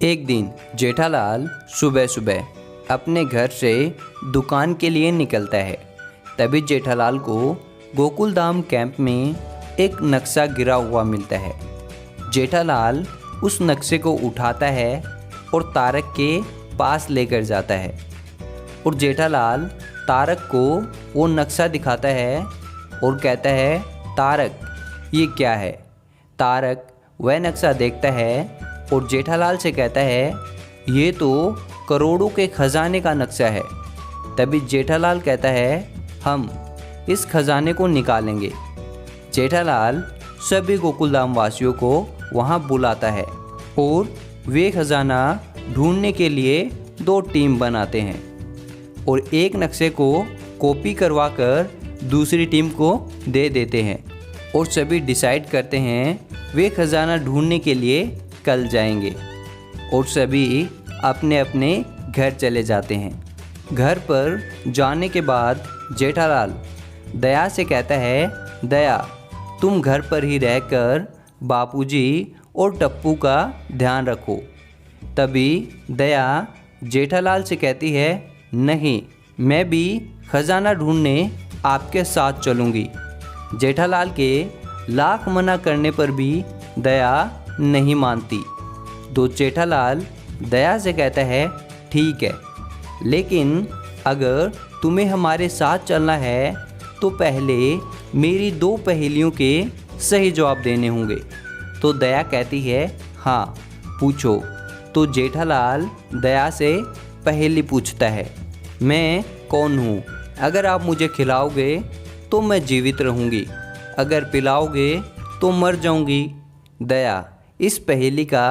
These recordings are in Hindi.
एक दिन जेठालाल सुबह सुबह अपने घर से दुकान के लिए निकलता है। तभी जेठालाल को गोकुलधाम कैंप में एक नक्शा गिरा हुआ मिलता है। जेठालाल उस नक्शे को उठाता है और तारक के पास लेकर जाता है और जेठालाल तारक को वो नक्शा दिखाता है और कहता है, तारक ये क्या है। तारक वह नक्शा देखता है और जेठालाल से कहता है, ये तो करोड़ों के खजाने का नक्शा है। तभी जेठालाल कहता है, हम इस खजाने को निकालेंगे। जेठालाल सभी गोकुलधाम वासियों को वहाँ बुलाता है और वे खजाना ढूंढने के लिए दो टीम बनाते हैं और एक नक्शे को कॉपी करवाकर दूसरी टीम को दे देते हैं और सभी डिसाइड करते हैं वे खजाना ढूंढने के लिए कल जाएंगे और सभी अपने अपने घर चले जाते हैं। घर पर जाने के बाद जेठालाल दया से कहता है, दया तुम घर पर ही रहकर बापूजी और टप्पू का ध्यान रखो। तभी दया जेठालाल से कहती है, नहीं मैं भी खजाना ढूंढने आपके साथ चलूँगी। जेठालाल के लाख मना करने पर भी दया नहीं मानती। तो जेठालाल दया से कहता है, ठीक है, लेकिन अगर तुम्हें हमारे साथ चलना है तो पहले मेरी दो पहेलियों के सही जवाब देने होंगे। तो दया कहती है, हाँ पूछो। तो जेठालाल दया से पहेली पूछता है, मैं कौन हूँ? अगर आप मुझे खिलाओगे तो मैं जीवित रहूँगी, अगर पिलाओगे तो मर जाऊँगी। दया इस पहेली का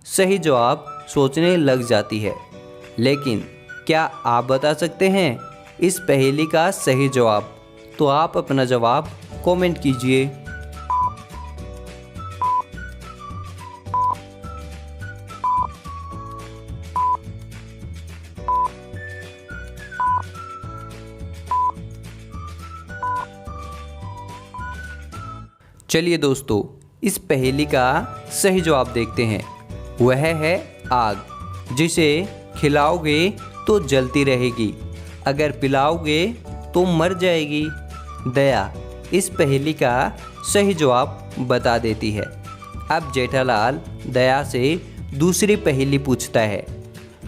सही जवाब सोचने लग जाती है, लेकिन क्या आप बता सकते हैं इस पहेली का सही जवाब? तो आप अपना जवाब कमेंट कीजिए। चलिए दोस्तों, इस पहेली का सही जवाब देखते हैं। वह है आग, जिसे खिलाओगे तो जलती रहेगी, अगर पिलाओगे तो मर जाएगी। दया इस पहेली का सही जवाब बता देती है। अब जेठालाल दया से दूसरी पहेली पूछता है,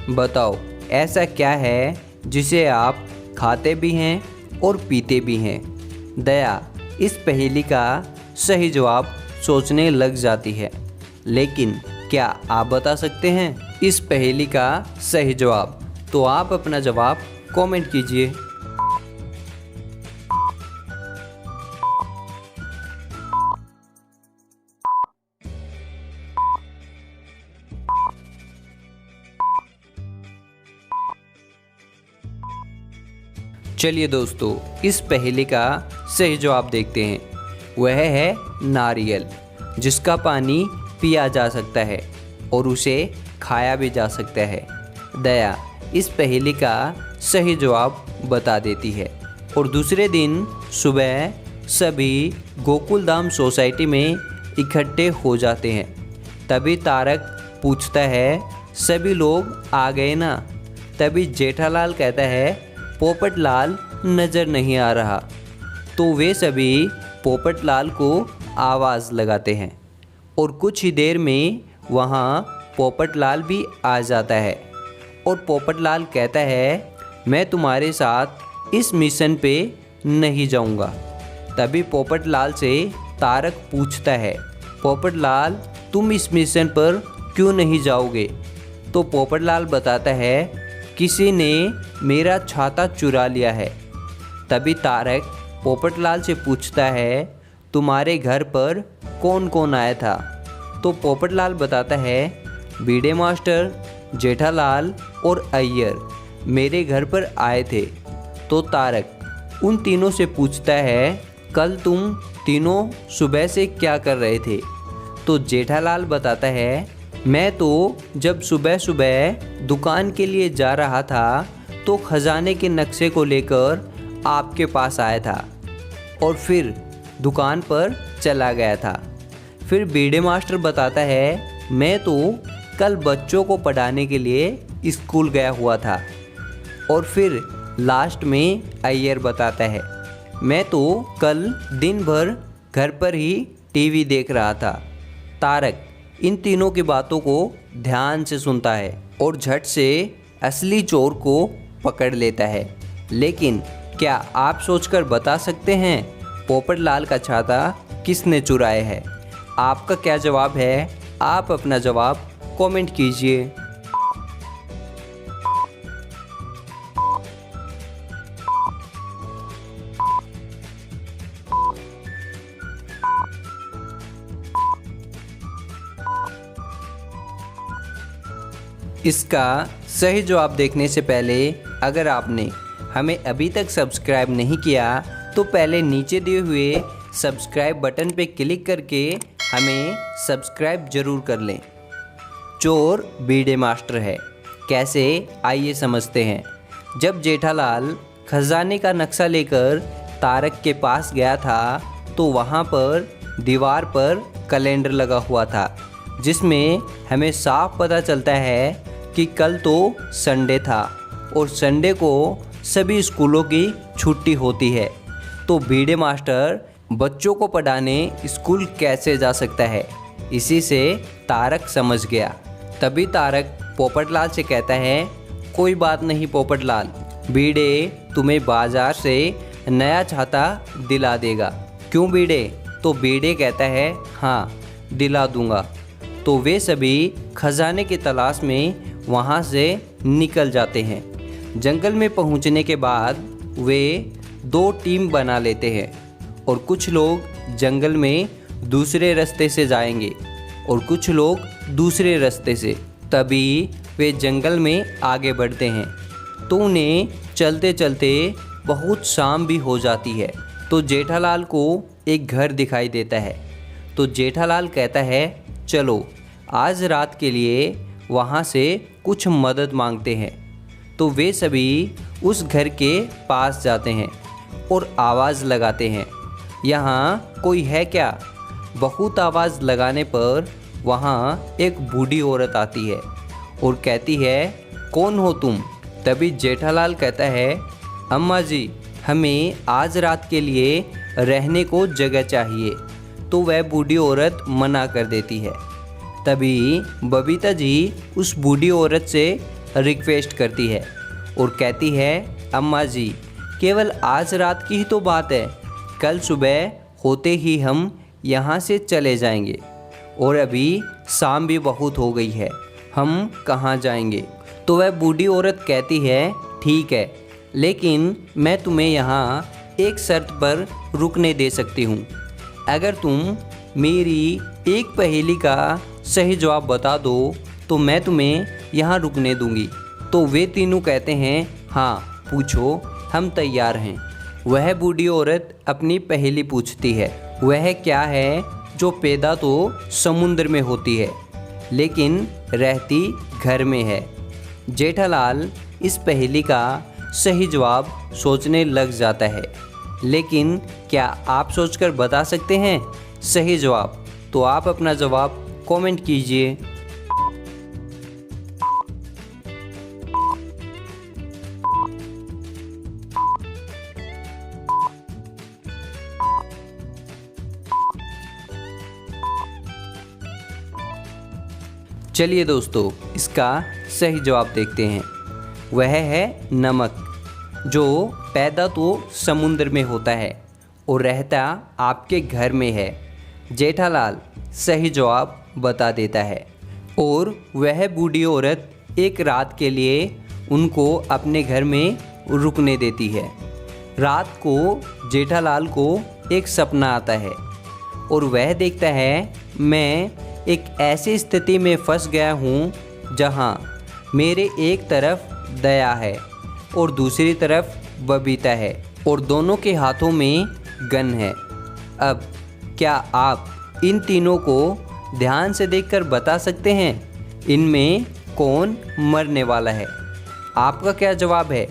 बताओ ऐसा क्या है जिसे आप खाते भी हैं और पीते भी हैं। दया इस पहेली का सही जवाब सोचने लग जाती है, लेकिन क्या आप बता सकते हैं इस पहेली का सही जवाब? तो आप अपना जवाब कमेंट कीजिए। चलिए दोस्तों, इस पहेली का सही जवाब देखते हैं। वह है नारियल, जिसका पानी पिया जा सकता है और उसे खाया भी जा सकता है। दया इस पहेली का सही जवाब बता देती है और दूसरे दिन सुबह सभी गोकुलधाम सोसाइटी में इकट्ठे हो जाते हैं। तभी तारक पूछता है, सभी लोग आ गए ना? तभी जेठालाल कहता है, पोपटलाल नज़र नहीं आ रहा। तो वे सभी पोपटलाल को आवाज़ लगाते हैं और कुछ ही देर में वहाँ पोपटलाल भी आ जाता है और पोपटलाल कहता है, मैं तुम्हारे साथ इस मिशन पे नहीं जाऊँगा। तभी पोपटलाल से तारक पूछता है, पोपटलाल तुम इस मिशन पर क्यों नहीं जाओगे? तो पोपटलाल बताता है, किसी ने मेरा छाता चुरा लिया है। तभी तारक पोपटलाल से पूछता है, तुम्हारे घर पर कौन कौन आया था? तो पोपटलाल बताता है, बीडे मास्टर, जेठालाल और अय्यर मेरे घर पर आए थे। तो तारक उन तीनों से पूछता है, कल तुम तीनों सुबह से क्या कर रहे थे? तो जेठालाल बताता है, मैं तो जब सुबह सुबह दुकान के लिए जा रहा था तो खजाने के नक्शे को लेकर आपके पास आया था और फिर दुकान पर चला गया था। फिर बीडे मास्टर बताता है, मैं तो कल बच्चों को पढ़ाने के लिए स्कूल गया हुआ था। और फिर लास्ट में अय्यर बताता है, मैं तो कल दिन भर घर पर ही टीवी देख रहा था। तारक इन तीनों की बातों को ध्यान से सुनता है और झट से असली चोर को पकड़ लेता है। लेकिन क्या आप सोचकर बता सकते हैं पोपटलाल का छाता किसने चुराया है? आपका क्या जवाब है? आप अपना जवाब कमेंट कीजिए। इसका सही जवाब देखने से पहले अगर आपने हमें अभी तक सब्सक्राइब नहीं किया तो पहले नीचे दिए हुए सब्सक्राइब बटन पे क्लिक करके हमें सब्सक्राइब ज़रूर कर लें। चोर बीडे मास्टर है, कैसे आइए समझते हैं। जब जेठालाल खजाने का नक्शा लेकर तारक के पास गया था तो वहाँ पर दीवार पर कैलेंडर लगा हुआ था, जिसमें हमें साफ पता चलता है कि कल तो संडे था और संडे को सभी स्कूलों की छुट्टी होती है। तो बीडे मास्टर बच्चों को पढ़ाने स्कूल कैसे जा सकता है? इसी से तारक समझ गया। तभी तारक पोपटलाल से कहता है, कोई बात नहीं पोपटलाल, बीडे तुम्हें बाजार से नया छाता दिला देगा। क्यों बीडे? तो बीडे कहता है, हाँ दिला दूंगा। तो वे सभी खजाने की तलाश में वहाँ से निकल जाते हैं। जंगल में पहुँचने के बाद वे 2 टीम बना लेते हैं और कुछ लोग जंगल में दूसरे रास्ते से जाएंगे और कुछ लोग दूसरे रास्ते से। तभी वे जंगल में आगे बढ़ते हैं तो उन्हें चलते चलते बहुत शाम भी हो जाती है। तो जेठालाल को एक घर दिखाई देता है। तो जेठालाल कहता है, चलो आज रात के लिए वहाँ से कुछ मदद मांगते हैं। तो वे सभी उस घर के पास जाते हैं और आवाज़ लगाते हैं, यहाँ कोई है क्या? बहुत आवाज़ लगाने पर वहाँ एक बूढ़ी औरत आती है और कहती है, कौन हो तुम? तभी जेठालाल कहता है, अम्मा जी, हमें आज रात के लिए रहने को जगह चाहिए। तो वह बूढ़ी औरत मना कर देती है। तभी बबीता जी उस बूढ़ी औरत से रिक्वेस्ट करती है और कहती है, अम्मा जी, केवल आज रात की ही तो बात है, कल सुबह होते ही हम यहाँ से चले जाएंगे और अभी शाम भी बहुत हो गई है, हम कहाँ जाएंगे? तो वह बूढ़ी औरत कहती है, ठीक है, लेकिन मैं तुम्हें यहाँ एक शर्त पर रुकने दे सकती हूँ। अगर तुम मेरी एक पहेली का सही जवाब बता दो तो मैं तुम्हें यहाँ रुकने दूंगी। तो वे तीनों कहते हैं, हाँ पूछो, हम तैयार हैं। वह बूढ़ी औरत अपनी पहेली पूछती है, वह क्या है जो पैदा तो समुद्र में होती है लेकिन रहती घर में है? जेठालाल इस पहेली का सही जवाब सोचने लग जाता है, लेकिन क्या आप सोचकर बता सकते हैं सही जवाब? तो आप अपना जवाब कमेंट कीजिए। चलिए दोस्तों, इसका सही जवाब देखते हैं। वह है नमक, जो पैदा तो समुद्र में होता है और रहता आपके घर में है। जेठालाल सही जवाब बता देता है और वह बूढ़ी औरत एक रात के लिए उनको अपने घर में रुकने देती है। रात को जेठालाल को एक सपना आता है और वह देखता है, मैं एक ऐसी स्थिति में फंस गया हूँ जहाँ मेरे एक तरफ दया है और दूसरी तरफ बबीता है और दोनों के हाथों में गन है। अब क्या आप इन तीनों को ध्यान से देखकर बता सकते हैं इनमें कौन मरने वाला है? आपका क्या जवाब है?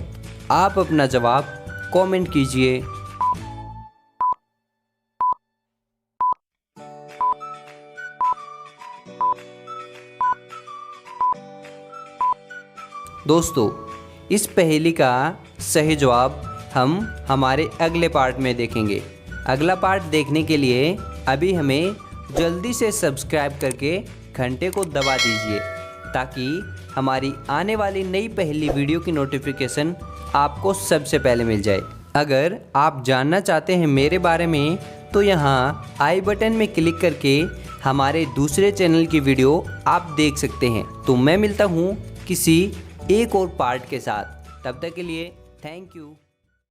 आप अपना जवाब कमेंट कीजिए। दोस्तों, इस पहेली का सही जवाब हम हमारे अगले पार्ट में देखेंगे। अगला पार्ट देखने के लिए अभी हमें जल्दी से सब्सक्राइब करके घंटे को दबा दीजिए ताकि हमारी आने वाली नई पहेली वीडियो की नोटिफिकेशन आपको सबसे पहले मिल जाए। अगर आप जानना चाहते हैं मेरे बारे में तो यहाँ आई बटन में क्लिक करके हमारे दूसरे चैनल की वीडियो आप देख सकते हैं। तो मैं मिलता हूँ किसी एक और पार्ट के साथ, तब तक के लिए थैंक यू।